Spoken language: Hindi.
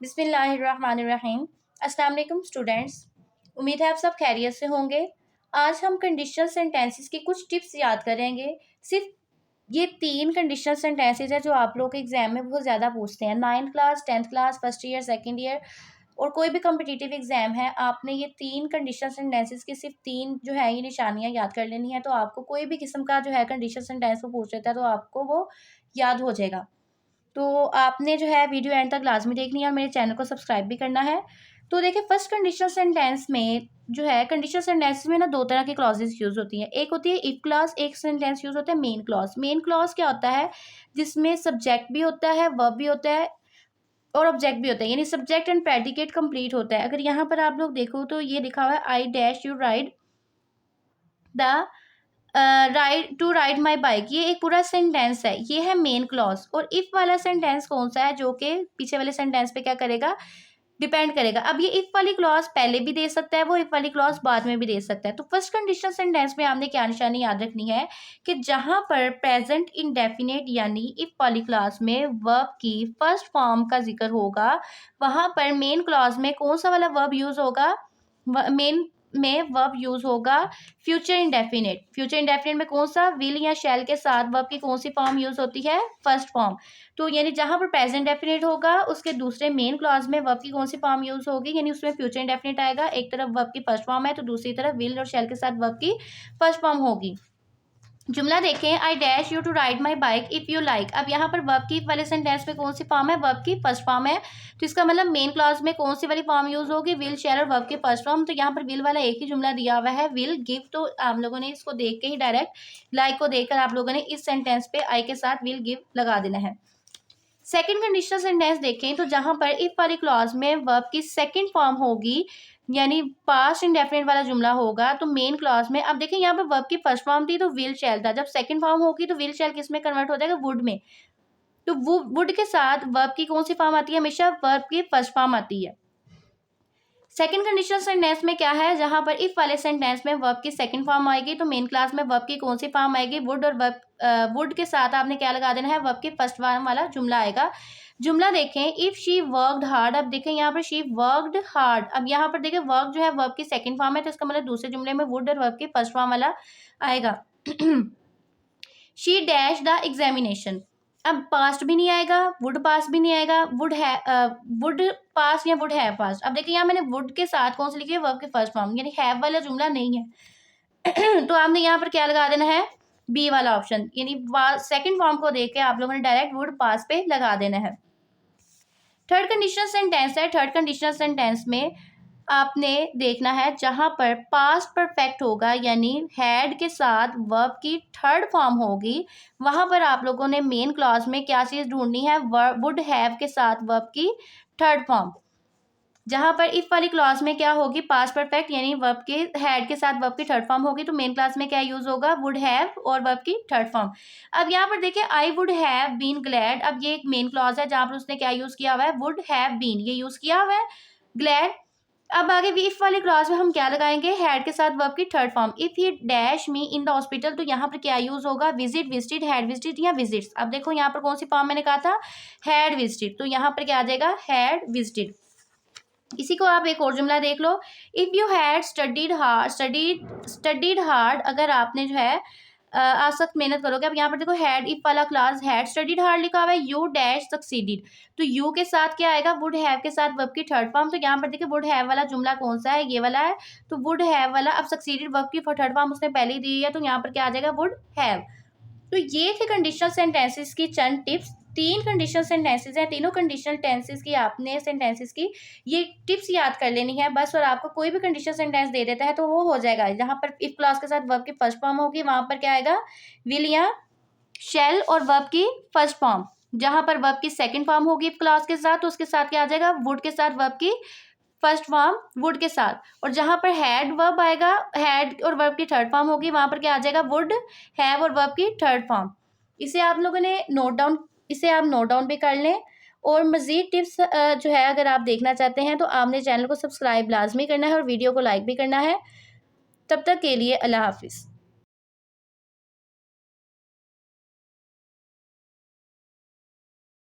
बिस्मिल्लाहिर्रहमानिर्रहीम। अस्सलाम वालेकुम स्टूडेंट्स, उम्मीद है आप सब खैरियत से होंगे। आज हम कंडीशनल सेंटेंसेस की कुछ टिप्स याद करेंगे। सिर्फ ये 3 कंडीशनल सेंटेंसेस है जो आप लोग के एग्जाम में बहुत ज़्यादा पूछते हैं। 9th class, 10th class, first year, second year और कोई भी कम्पिटिटिव एग्जाम है, आपने ये 3 कंडीशनल सेंटेंसेस की सिर्फ 3 जो है ये निशानियाँ याद कर लेनी है। तो आपको कोई भी किस्म का जो है कंडीशनल सेंटेंस वो पूछ लेता है तो आपको वो याद हो जाएगा। तो आपने जो है वीडियो एंड तक लाजमी देखनी है और मेरे चैनल को सब्सक्राइब भी करना है। तो देखिए, फर्स्ट कंडीशनल सेंटेंस में जो है, कंडीशनल सेंटेंस में ना 2 तरह की क्लॉजेस यूज़ होती हैं। एक होती है इफ क्लॉज, एक सेंटेंस यूज़ होता है मेन क्लॉज। मेन क्लॉज क्या होता है? जिसमें सब्जेक्ट भी होता है, वर्ब भी होता है और ऑब्जेक्ट भी होता है, यानी सब्जेक्ट एंड प्रेडिकेट कंप्लीट होता है। अगर यहाँ पर आप लोग देखो तो ये लिखा हुआ है आई dash you ride the ride my bike, ये एक पूरा सेंटेंस है, ये है मेन क्लॉज। और इफ वाला सेंटेंस कौन सा है जो कि पीछे वाले सेंटेंस पे क्या करेगा, डिपेंड करेगा। अब ये इफ वाली क्लॉज पहले भी दे सकता है, वो इफ वाली क्लॉज बाद में भी दे सकता है। तो फर्स्ट कंडीशनल सेंटेंस में आपने क्या निशानी याद रखनी है कि जहां पर प्रेजेंट इंडेफिनिट यानी इफ वाली क्लॉज में वर्ब की फर्स्ट फॉर्म का जिक्र होगा, वहां पर मेन क्लॉज में कौन सा वाला वर्ब यूज होगा? मेन में वर्ब यूज होगा फ्यूचर इंडेफिनिट। फ्यूचर इंडेफिनिट में कौन सा? विल या शैल के साथ वर्ब की कौन सी फॉर्म यूज होती है? First form. तो यानी जहां पर प्रेजेंट डेफिनेट होगा उसके दूसरे मेन क्लॉज में वर्ब की कौन सी फॉर्म यूज होगी, यानी उसमें फ्यूचर इंडेफिनिट आएगा। एक तरफ वर्ब की फर्स्ट फॉर्म है तो दूसरी तरफ विल और शैल के साथ वर्ब की फर्स्ट फॉर्म होगी। जुमला देखें, I dash you to ride my bike if you like. अब यहाँ पर वर्ब की वाले सेंटेंस में कौन सी फॉर्म है? वर्ब की फर्स्ट फॉर्म है। तो इसका मतलब मेन क्लॉज में कौन सी वाली फॉर्म यूज होगी? विल, शैल और वर्ब की फर्स्ट फॉर्म। तो यहाँ पर विल वाला एक ही जुमला दिया हुआ है, विल गिव। तो आप लोगों ने इसको देख के ही डायरेक्ट लाइक को देखकर आप लोगों ने इस सेंटेंस पे आई के साथ विल गिव लगा देना है। सेकेंड कंडीशनल सेंटेंस देखें तो जहां पर इफ वाली क्लॉज में वर्ब की सेकंड फॉर्म होगी, यानी पास्ट इंडेफिनिट वाला जुमला होगा, तो मेन क्लॉज में अब देखें यहाँ पर वर्ब की फर्स्ट फॉर्म थी तो विल शैल था, जब सेकंड फॉर्म होगी तो विल शैल किस में कन्वर्ट हो जाएगा? वुड में। तो वो वुड के साथ वर्ब की कौन सी फॉर्म आती है? हमेशा वर्ब की फर्स्ट फॉर्म आती है। सेकंड कंडीशनल सेंटेंस में क्या है? जहां पर इफ वाले सेंटेंस में वर्ब की सेकंड फॉर्म आएगी तो मेन क्लास में वर्ब की कौन सी फॉर्म आएगी? वुड। और वर्ब वुड के साथ आपने क्या लगा देना है? वर्ब की फर्स्ट फॉर्म वाला जुमला आएगा। जुमला देखें, इफ शी वर्कड हार्ड। अब देखें यहाँ पर शी वर्कड हार्ड, अब यहाँ पर देखें वर्क जो है वर्ब की सेकंड फॉर्म है तो इसका मतलब दूसरे जुमले में वुड और वर्ब की फर्स्ट फॉर्म वाला आएगा। She dash the examination. अब पास्ट भी नहीं आएगा, वुड पास भी नहीं आएगा, वुड पास या वुड हैव पास्ट। अब देखिए यहाँ मैंने वुड के साथ कौन सी लिखी है? वर्ब की फर्स्ट फॉर्म, यानी हैव वाला जुमला नहीं है। तो आपने यहाँ पर क्या लगा देना है? बी वाला ऑप्शन, यानी सेकंड फॉर्म को देख के आप लोगों ने डायरेक्ट वुड पास पे लगा देना है। थर्ड कंडीशनल सेंटेंस है। थर्ड कंडीशनल सेंटेंस में आपने देखना है जहां पर पास्ट परफेक्ट होगा, यानी हैड के साथ वर्ब की थर्ड फॉर्म होगी, वहां पर आप लोगों ने मेन क्लॉज में क्या चीज ढूंढनी है? वुड हैव के साथ वर्ब की थर्ड फॉर्म। जहां पर इफ वाली क्लॉज में क्या होगी? पास्ट परफेक्ट, यानी वर्ब के हैड के साथ वर्ब की थर्ड फॉर्म होगी, तो मेन क्लास में क्या यूज होगा? वुड हैव और वर्ब की थर्ड फॉर्म। अब यहाँ पर देखिए, I would have been glad. अब ये एक मेन क्लॉज है जहां पर उसने क्या यूज किया हुआ है? वुड हैव बीन, ये यूज किया हुआ है ग्लैड। अब आगे इफ वाली क्लॉज में हम क्या लगाएंगे? हैड के साथ वर्ब की third form. If he dash me in the hospital, तो यहाँ पर क्या यूज होगा? विजिट, विजिटेड, हैड विजिटेड या विजिट्स। अब देखो यहाँ पर कौन सी फॉर्म मैंने कहा था? हैड विजिटेड, तो यहाँ पर क्या आ जाएगा? Had visited. इसी को आप एक और जुमला देख लो, if you had studied hard. अगर आपने जो है आज सख्त मेहनत करोगे। अब यहाँ पर देखो हैड इफ वाला क्लास, हैड स्टडीड हार्ड लिखा हुआ है, यू डैश सक्सीडिड। तो यू के साथ क्या आएगा? वुड हैव के साथ वर्ब की थर्ड फॉर्म। तो यहाँ पर देखिए वुड हैव वाला जुमला कौन सा है? ये वाला है। तो वुड हैव वाला, अब सक्सीडिड वर्ब की थर्ड फॉर्म उसने पहले ही दी है तो यहाँ पर क्या आ जाएगा? Would have. तो ये थे कंडीशनल सेंटेंसेस की चंद टिप्स। 3 कंडीशनल सेंटेंसेस हैं, तीनों कंडीशनल टेंसेस की आपने सेंटेंसेस की ये टिप्स याद कर लेनी है बस। और आपको कोई भी कंडीशनल सेंटेंस दे देता है तो वो हो जाएगा, जहां पर इफ क्लॉज के साथ वर्ब की फर्स्ट फॉर्म होगी वहां पर क्या आएगा? विल या शैल और वर्ब की फर्स्ट फॉर्म। जहां पर वर्ब की सेकंड फॉर्म होगी इफ क्लॉज के साथ तो उसके साथ क्या आ जाएगा? वुड के साथ वर्ब की फर्स्ट फॉर्म, वुड के साथ। और जहां पर हैड वर्ब आएगा, हैड और वर्ब की थर्ड फॉर्म होगी, वहां पर क्या आ जाएगा? वुड हैव और वर्ब की थर्ड फॉर्म। इसे आप लोगों ने इसे आप नोट डाउन भी कर लें। और मजीद टिप्स जो है अगर आप देखना चाहते हैं तो आपने चैनल को सब्सक्राइब लाजमी करना है और वीडियो को लाइक भी करना है। तब तक के लिए अल्लाह हाफिज़।